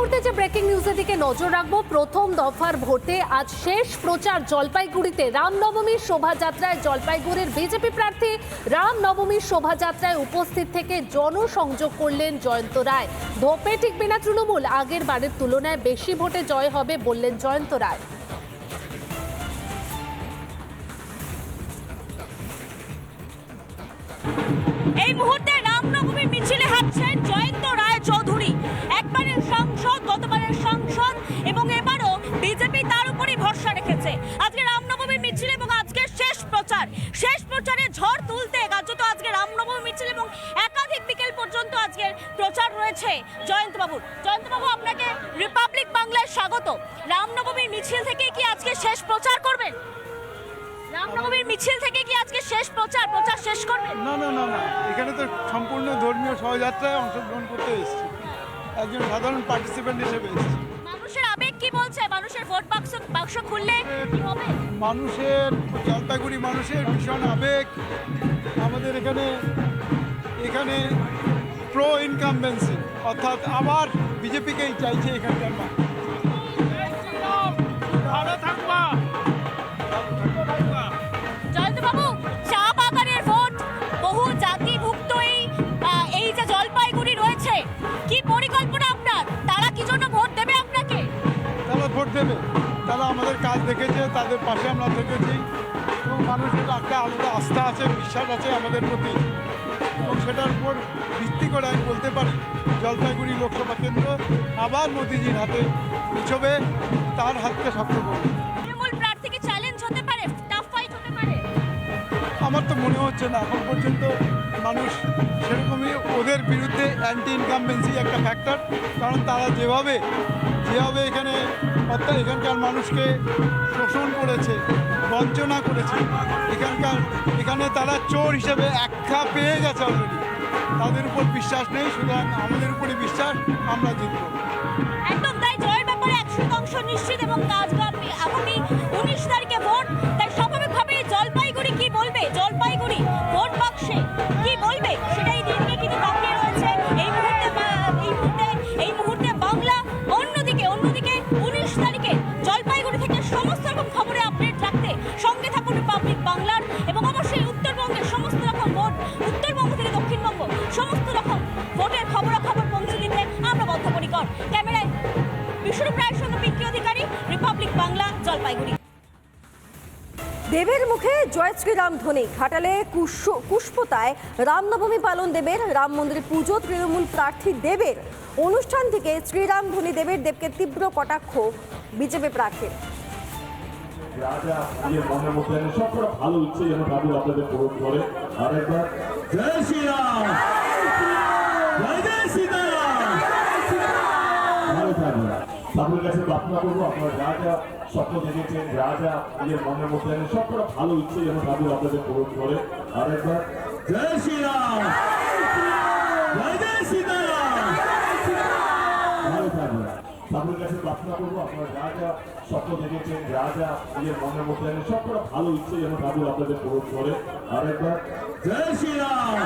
মুহূর্তে যে ব্রেকিং নিউজের দিকে নজর রাখবো, প্রথম দফার ভোটে আজ শেষ প্রচার জলপাইগুড়িতে। রামনবমীর শোভাযাত্রায় জলপাইগুড়ির বিজেপি প্রার্থী রামনবমীর শোভাযাত্রায় উপস্থিত থেকে জনসংযোগ করলেন জয়ন্ত রায়। ধোপে টিকবে না তৃণমূল, আগের বারের তুলনায় বেশি ভোটে জয় হবে বললেন জয়ন্ত রায়। এই মুহূর্তে রামনবমীর মিছিলে হাঁটছেন জয়ন্ত রায় চৌধুরী, একবারের সাংসদ, গতবারের সাংসদ এবং এবারও বিজেপি তার উপরই ভরসা রেখেছে। আজকে রামনবমীর মিছিল এবং আজকে শেষ প্রচারে ঝড় তুলতে কার্যত আজকে রামনবমী মিছিল এবং একাধিক বিকেল পর্যন্ত আজকের প্রচার রয়েছে জয়ন্তবাবুর। জয়ন্তবাবু, আপনাকে রিপাবলিক বাংলায় স্বাগত। রামনবমীর মিছিল থেকে কি আজকে শেষ প্রচার করবেন? রামনবমীর মিছিল থেকে কি আজকে শেষ প্রচার শেষ করবেন? না, এখানে তো সম্পূর্ণ ধর্মীয় শোভাযাত্রায় অংশগ্রহণ করতে এসেছি, একজন সাধারণ পার্টিসিপেন্ট হিসেবে এসেছি। মানুষের আবেগ কি বলছে? মানুষের ভোট বাক্স খুললে কি হবে? মানুষের, জলপাইগুড়ি মানুষের ভীষণ আবেগ। আমাদের এখানে প্রো ইনকামবেন্সি, অর্থাৎ আবার বিজেপিকেই চাইছে এখানকার মানুষ। জয়ন্তবাবু, চা বাগানের ভোট, বহু জাতিভুক্ত এই যে জলপাইগুড়ি রয়েছে, কি পরিকল্পনা আপনার? তারা কি জন্য ভোট দেবে আপনাকে? তারা ভোট দেবে, তারা আমাদের কাজ দেখেছে, তাদের পাশে আমরা থেকেছি এবং মানুষের একটা আলাদা আস্থা আছে, বিশ্বাস আছে আমাদের প্রতি, এবং সেটার উপর ভিত্তি করে আমি বলতে পারি জলপাইগুড়ি লোকসভা কেন্দ্র আবার মোদিজির হাতে পিছবে, তার হাতকে শক্ত করবে। তৃণমূল প্রার্থী কি চ্যালেঞ্জ হতে পারে, টাফ ফাইট হতে পারে? আমার তো মনে হচ্ছে না, এখন পর্যন্ত মানুষ সেরকমই ওদের বিরুদ্ধে অ্যান্টি ইনকামবেন্সি একটা ফ্যাক্টর, কারণ তারা যেভাবে এখানে অর্থাৎ এখানকার মানুষকে শোষণ করেছে, বঞ্চনা করেছে, এখানে তারা চোর হিসেবে আখ্যা পেয়ে গেছে অলরেডি। তাদের উপর বিশ্বাস নেই, সুতরাং আমাদের উপরই বিশ্বাস, আমরা জিতব। একদম তাই, জয়ের ব্যাপারে 100% নিশ্চিত এবং আগামী 19 তারিখে ভোট। তাই স্বাভাবিকভাবে জলপাইগুড়ি কি বলবে, জলপাইগুড়ি ভোট বাক্সে কি বলবে সেটাই দিকে কিন্তু তাকিয়ে রয়েছে এই মুহূর্তে বাংলা। অন্যদিকে 19 তারিখে জলপাইগুড়ি থেকে সমস্ত রকম খবরে আপডেট রাখতে সঙ্গে থাকুন রিপাবলিক বাংলার, এবং অবশ্যই উত্তরবঙ্গের সমস্ত রকম ভোট, উত্তরবঙ্গ থেকে দক্ষিণবঙ্গ সমস্ত রকম ভোটের খবরাখবর পৌঁছে দিতে আমরা বদ্ধপরিকর। ক্যামেরায় বিশ্বরূপ রায়ের সঙ্গে পিঙ্কি অধিকারী, রিপাবলিক বাংলা, জলপাইগুড়ি। দেবের মুখে জয় শ্রীরাম ধ্বনি। ঘাটালে কুষ্পতায় রামনবমী পালন দেবের, রাম মন্দিরে পুজো তৃণমূল প্রার্থী দেবের। অনুষ্ঠান থেকে শ্রীরাম ধ্বনি দেবকে তীব্র কটাক্ষ বিজেপি প্রার্থীর। ভালো ইচ্ছে যেন ঠাকুর আপনাদের পূরণ করে। আরেকবার জয় শ্রীরাম, জয় সীতারাম। ভালো থাকবেন। ঠাকুরের কাছে প্রার্থনা করবো আপনারা যা যা স্বপ্ন দেখেছেন, যা যা নিজের মনের মধ্যে আনেন, সবটা ভালো ইচ্ছে যেন ঠাকুর আপনাদের পূরণ করে। আরেকবার জয় শ্রীরাম, জয় সীতারাম। ভালো থাকবেন। ঠাকুরের কাছে প্রার্থনা করবো আপনারা যা যা স্বপ্ন দেখেছেন, যা যা নিজের মনের মধ্যে আনেন, সবটা ভালো ইচ্ছে যেন ঠাকুর আপনাদের পূরণ করে। আরেকবার জয় শ্রীরাম,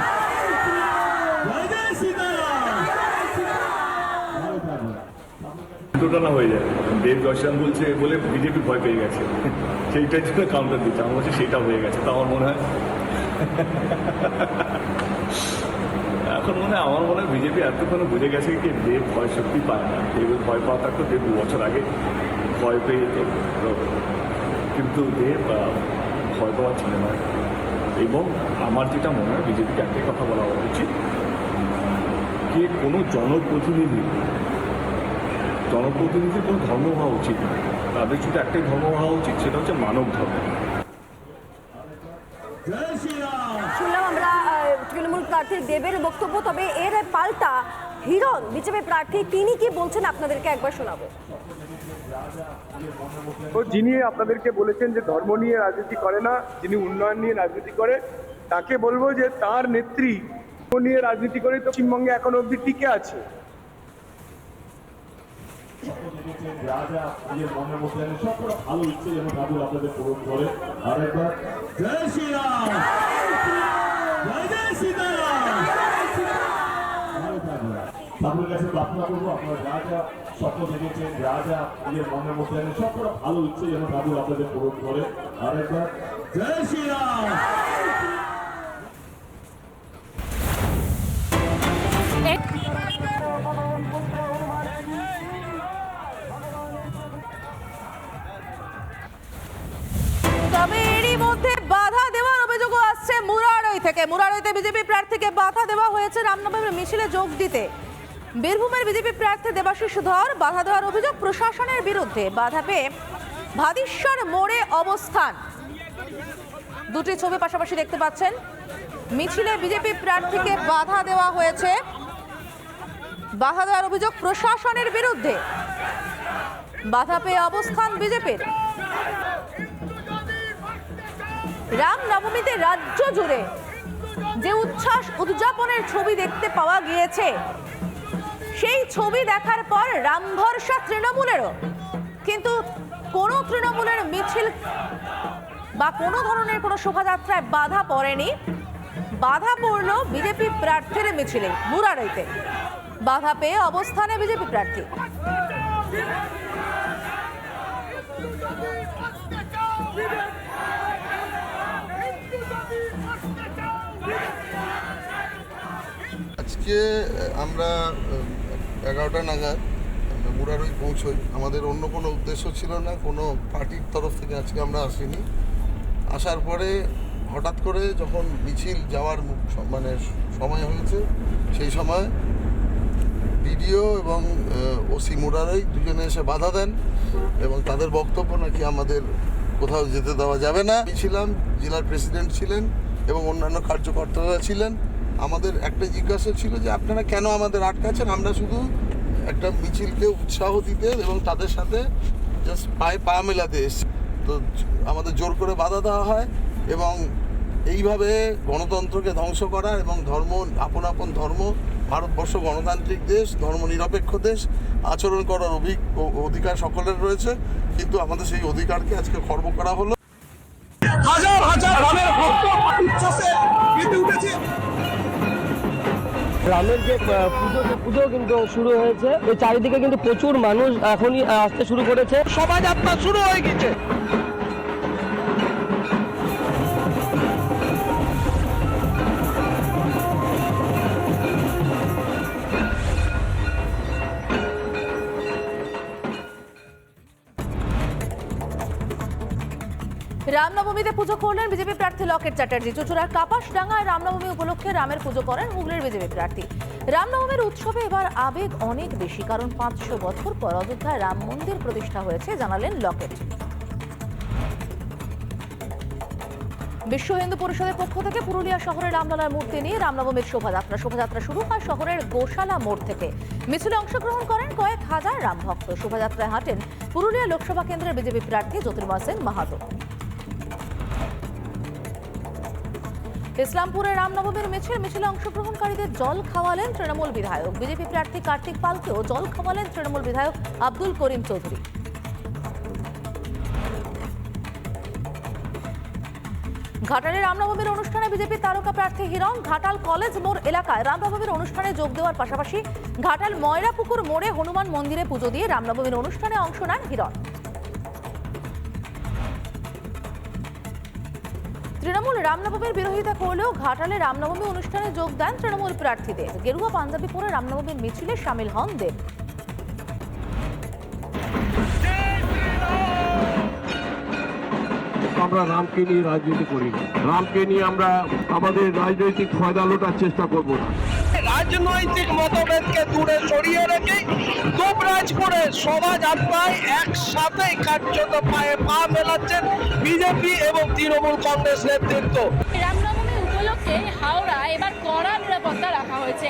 জয় সীতারাম। ভালো থাকবেন। দুর্ঘটনা হয়ে যায়, দেব জয়শ্রাম বলছে বলে বিজেপি ভয় পেয়ে গেছে, সেইটার জন্য কাউন্টার দিচ্ছে। আমার বলছে সেইটা হয়ে গেছে। তো আমার মনে হয় আমার মনে হয় বিজেপি এতক্ষণে বুঝে গেছে কি দেব ভয় শক্তি পায় না। দেবের ভয় পাওয়া থাকতো দেব 2 বছর আগে ভয় পেয়ে যেত, কিন্তু দেব ভয় পাওয়া ছিল না। এবং আমার যেটা মনে হয় বিজেপিকে একটাই কথা বলা উচিত, যে কোনো জনপ্রতিনিধির কোনো ধর্ম হওয়া উচিত না। তাদের শুধু একটাই ধর্ম হওয়া উচিত, সেটা হচ্ছে মানব ধর্ম। শুনলাম আমরা তৃণমূল প্রার্থী দেবের বক্তব্য, তবে এর পাল্টা হিরণ বিজেপি প্রার্থী, তিনি কি বলছেন আপনাদেরকে একবার শোনাবো। তো যিনি আপনাদেরকে বলেছেন যে ধর্ম নিয়ে রাজনীতি করে না, যিনি উন্নয়ন নিয়ে রাজনীতি করে, তাকে বলবো যে তার নেত্রী নিয়ে রাজনীতি করে পশ্চিমবঙ্গে এখনো অবধি টিকে আছে। যা যা নিজের মনের মধ্যে আনেন, সবটা ভালো ইচ্ছে যেন ঠাকুর আপনাদের পূরণ করে। আরেকবার জয় শ্রীরাম, জয় সীতারাম। ভালো থাকবেন। ঠাকুরের কাছে প্রার্থনা করবো আপনারা যা যা স্বপ্ন দেখেছেন, যা যা নিজের মনের মধ্যে আনেন, সব কটা ভালো ইচ্ছে যেন ঠাকুর আপনাদের পূরণ করে। আর একবার জয় শ্রীরাম। তবে এরই মধ্যে বাধা দেওয়ার অভিযোগও আসছে মুরারই থেকে। মুরারইতে বিজেপি প্রার্থীকে বাধা দেওয়া হয়েছে রামনবমীর মিছিলে যোগ দিতে। বীরভূমের বিজেপি প্রার্থী দেবাশিস ধর বাধা দেওয়ার অভিযোগ প্রশাসনের বিরুদ্ধে। বাধা পেয়ে ভাদিশ্বর মোড়ে অবস্থান। দুটি ছবি পাশাপাশি দেখতে পাচ্ছেন। মিছিলে বিজেপি প্রার্থীকে বাধা দেওয়া হয়েছে। বাধা দেওয়ার অভিযোগ প্রশাসনের বিরুদ্ধে। বাধা পেয়ে অবস্থান বিজেপির। রামনবমীতে রাজ্য জুড়ে যে উচ্ছ্বাস উদযাপনের ছবি দেখতে পাওয়া গিয়েছে, সেই ছবি দেখার পর রামভরসা তৃণমূলেরও। কিন্তু কোনো তৃণমূলের মিছিল বা কোনো ধরনের কোনো শোভাযাত্রায় বাধা পড়েনি। বাধা পড়ল বিজেপি প্রার্থীর মিছিলে মুরারইতে। বাধা পেয়ে অবস্থানে বিজেপি প্রার্থী। আজকে আমরা 11টা নাগাদ মুরারই পৌঁছই। আমাদের অন্য কোনো উদ্দেশ্য ছিল না, কোনো পার্টির তরফ থেকে আজকে আমরা আসিনি। আসার পরে হঠাৎ করে যখন মিছিল যাওয়ার মানে সময় হয়েছে, সেই সময় বিডিও এবং ওসি মুরারই দুজনে এসে বাধা দেন এবং তাদের বক্তব্য নাকি আমাদের কোথাও যেতে দেওয়া যাবে না। আমি ছিলাম, জেলার প্রেসিডেন্ট ছিলেন এবং অন্যান্য কার্যকর্তারা ছিলেন। আমাদের একটা জিজ্ঞাসা ছিল যে আপনারা কেন আমাদের আটকাচ্ছেন? আমরা শুধু একটা মিছিলকে উৎসাহ দিতে এবং তাদের সাথে জাস্ট পায়ে পা মেলাতে এসেছি। তো আমাদের জোর করে বাধা দেওয়া হয় এবং এইভাবে গণতন্ত্রকে ধ্বংস করার এবং ধর্ম আপন আপন ধর্ম, ভারতবর্ষ গণতান্ত্রিক দেশ, ধর্মনিরপেক্ষ দেশ, আচরণ করার অধিকার সকলের রয়েছে, কিন্তু আমাদের সেই অধিকারকে আজকে খর্ব করা হলো। হাজার হাজার রামের ভক্ত উচ্ছ্বাসে মেতে উঠেছে। রামের যে পুজো কিন্তু শুরু হয়েছে, ওই চারিদিকে কিন্তু প্রচুর মানুষ এখনই আসতে শুরু করেছে। শোভাযাত্রা শুরু হয়ে গেছে। রামনবমীতে পুজো করলেন বিজেপি প্রার্থী লকেট চ্যাটার্জি। চুঁচুড়ার কাপাসডাঙ্গায় রামনবমী উপলক্ষে রামের পুজো করেন হুগলির বিজেপি প্রার্থী। রামনবমীর উৎসবে এবার আবেগ অনেক বেশি, কারণ 500 বছর পর অযোধ্যায় রাম মন্দির প্রতিষ্ঠা হয়েছে, জানালেন লকেট। বিশ্ব হিন্দু পরিষদের পক্ষ থেকে পুরুলিয়া শহরে রামলালার মূর্তি নিয়ে রামনবমীর শোভাযাত্রা শুরু হয় শহরের গোশালা মোড় থেকে। মিছিলে অংশগ্রহণ করেন কয়েক হাজার রাম ভক্ত। শোভাযাত্রায় হাঁটেন পুরুলিয়া লোকসভা কেন্দ্রের বিজেপি প্রার্থী জ্যোতির্ময় সিং মাহাতো। ইসলামপুরে রামনবমীর মিছিলে অংশগ্রহণকারীদের জল খাওয়ালেন তৃণমূল বিধায়ক। বিজেপি প্রার্থী কার্তিক পালকেও জল খাওয়ালেন তৃণমূল বিধায়ক আব্দুল করিম চৌধুরী। ঘাটালে রামনবমীর অনুষ্ঠানে বিজেপি তারকা প্রার্থী হিরণ ঘাটাল কলেজ মোড় এলাকায় রামনবমীর অনুষ্ঠানে যোগ দেওয়ার পাশাপাশি ঘাটাল ময়রাপুকুর মোড়ে হনুমান মন্দিরে পুজো দিয়ে রামনবমীর অনুষ্ঠানে অংশ নেন হিরণ। তৃণমূল রামনবমীর বিরোধিতা করলেও ঘাটালে রামনবমী অনুষ্ঠানে যোগ দেন তৃণমূল প্রার্থীদের। গেরুয়া পাঞ্জাবি পরে রামনবমীর মিছিলে সামিল হন দেব। আমরা রামকে নিয়ে রাজনীতি করি না, রামকে নিয়ে আমরা আমাদের রাজনৈতিক ফায়দা লোটার চেষ্টা করব না। রাজনৈতিক মতভেদকে দূরে সরিয়ে রেখে দুবরাজপুরে শোভাযাত্রায় একসাথে কার্যত পায়ে পা মেলাচ্ছেন বিজেপি এবং তৃণমূল কংগ্রেস নেতৃত্ব। রামনবমী উপলক্ষে হাওড়া এবার কড়া নিরাপত্তা রাখা হয়েছে।